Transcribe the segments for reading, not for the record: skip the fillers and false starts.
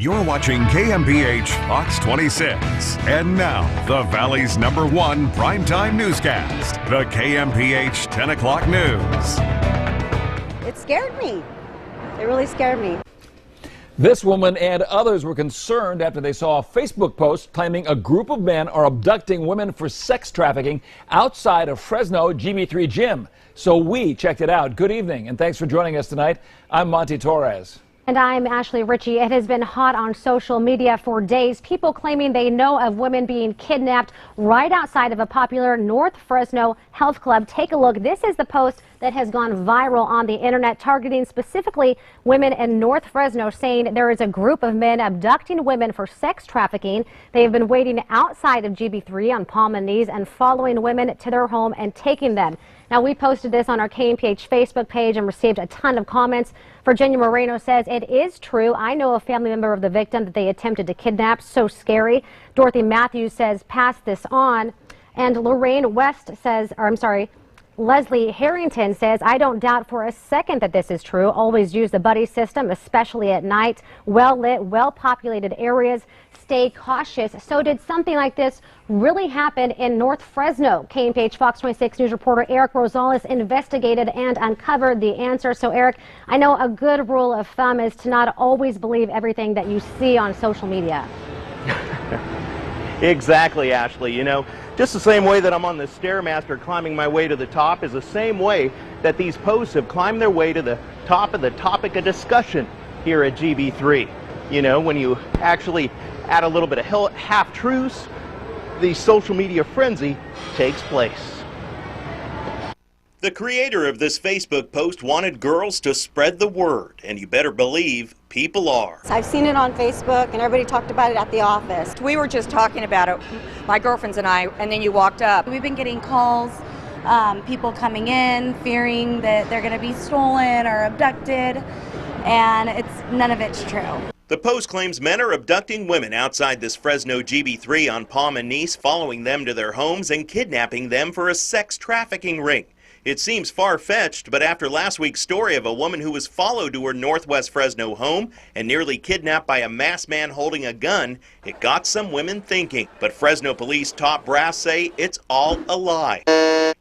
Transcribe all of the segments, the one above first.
You're watching Kmph Fox 26. And now, the Valley's #1 primetime newscast, the Kmph 10 o'clock news. It scared me. It really scared me. This woman and others were concerned after they saw a Facebook post claiming a group of men are abducting women for sex trafficking outside of Fresno GB3 gym. So we checked it out. Good evening, and thanks for joining us tonight. I'm Monty Torres. And I'm Ashley Ritchie. It has been hot on social media for days. People claiming they know of women being kidnapped right outside of a popular North Fresno health club. Take a look. This is the post that has gone viral on the internet, targeting specifically women in North Fresno, saying there is a group of men abducting women for sex trafficking. They have been waiting outside of GB3 on palm and knees and following women to their home and taking them. Now, we posted this on our Kmph Facebook page and received a ton of comments. Virginia Moreno says, it is true. I know a family member of the victim that they attempted to kidnap. So scary. Dorothy Matthews says, pass this on. And Lorraine West says, Leslie Harrington says, I don't doubt for a second that this is true. Always use the buddy system, especially at night. Well-lit, well-populated areas. Stay cautious. So did something like this really happen in North Fresno? Kmph Fox 26 News reporter Eric Rosales investigated and uncovered the answer. So Eric, I know a good rule of thumb is to not always believe everything that you see on social media. Exactly, Ashley. You know, just the same way that I'm on the Stairmaster climbing my way to the top is the same way that these posts have climbed their way to the top of the topic of discussion here at GB3. You know, when you actually add a little bit of half-truths, the social media frenzy takes place. The creator of this Facebook post wanted girls to spread the word, and you better believe people are. I've seen it on Facebook, and everybody talked about it at the office. We were just talking about it, my girlfriends and I, and then you walked up. We've been getting calls, people coming in, fearing that they're going to be stolen or abducted, and none of it's true. The post claims men are abducting women outside this Fresno GB3 on Palm and Nice, following them to their homes and kidnapping them for a sex trafficking ring. It seems far-fetched, but after last week's story of a woman who was followed to her Northwest Fresno home and nearly kidnapped by a masked man holding a gun, it got some women thinking. But Fresno police top brass say it's all a lie.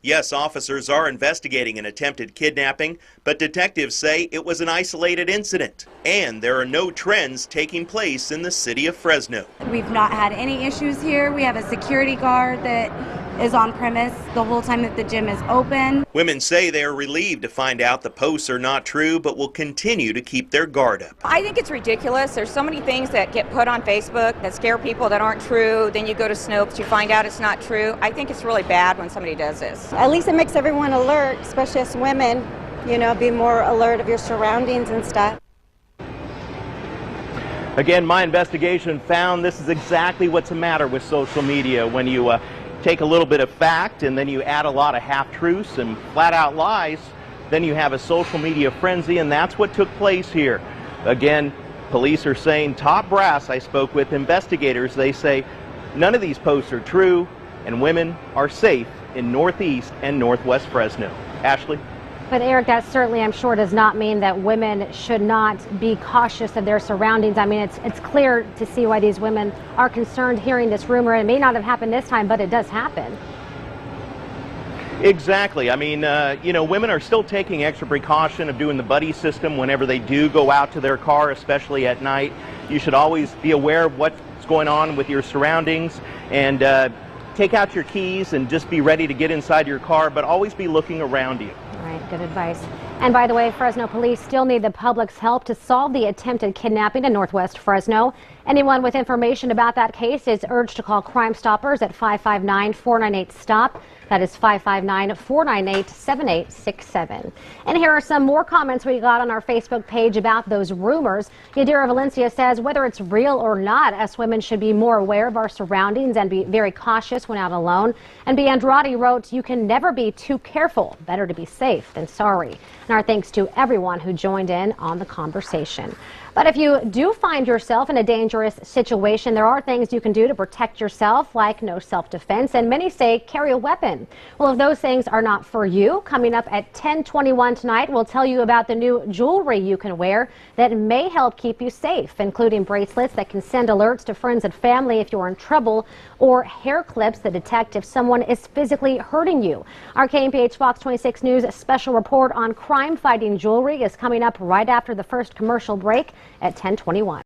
Yes, officers are investigating an attempted kidnapping, but detectives say it was an isolated incident, and there are no trends taking place in the city of Fresno. We've not had any issues here. We have a security guard that is on premise the whole time that the gym is open. Women say they are relieved to find out the posts are not true, but will continue to keep their guard up. I think it's ridiculous. There's so many things that get put on Facebook that scare people that aren't true. Then you go to Snopes, you find out it's not true. I think it's really bad when somebody does this. At least it makes everyone alert, especially as women, you know, be more alert of your surroundings and stuff. Again, my investigation found this is exactly what's the matter with social media. When you take a little bit of fact and then you add a lot of half-truths and flat-out lies, then you have a social media frenzy, and that's what took place here. Again, police are saying, top brass, I spoke with investigators, they say none of these posts are true and women are safe in Northeast and Northwest Fresno. Ashley? But Eric, that certainly, I'm sure, does not mean that women should not be cautious of their surroundings. I mean, it's clear to see why these women are concerned hearing this rumor. It may not have happened this time, but it does happen. Exactly. I mean, you know, women are still taking extra precaution of doing the buddy system whenever they do go out to their car, especially at night. You should always be aware of what's going on with your surroundings, and take out your keys and just be ready to get inside your car, but always be looking around you. All right, good advice. And by the way, Fresno police still need the public's help to solve the attempted kidnapping in Northwest Fresno. Anyone with information about that case is urged to call Crime Stoppers at 559-498-STOP. That is 559-498-7867. And here are some more comments we got on our Facebook page about those rumors. Yadira Valencia says, whether it's real or not, us women should be more aware of our surroundings and be very cautious when out alone. And B. Andrade wrote, you can never be too careful. Better to be safe than sorry. And our thanks to everyone who joined in on the conversation. But if you do find yourself in a dangerous situation, there are things you can do to protect yourself, like no self-defense, and many say carry a weapon. Well, if those things are not for you, coming up at 10:21 tonight, we'll tell you about the new jewelry you can wear that may help keep you safe, including bracelets that can send alerts to friends and family if you're in trouble, or hair clips that detect if someone is physically hurting you. Our Kmph Fox 26 News special report on crime-fighting jewelry is coming up right after the first commercial break at 10:21.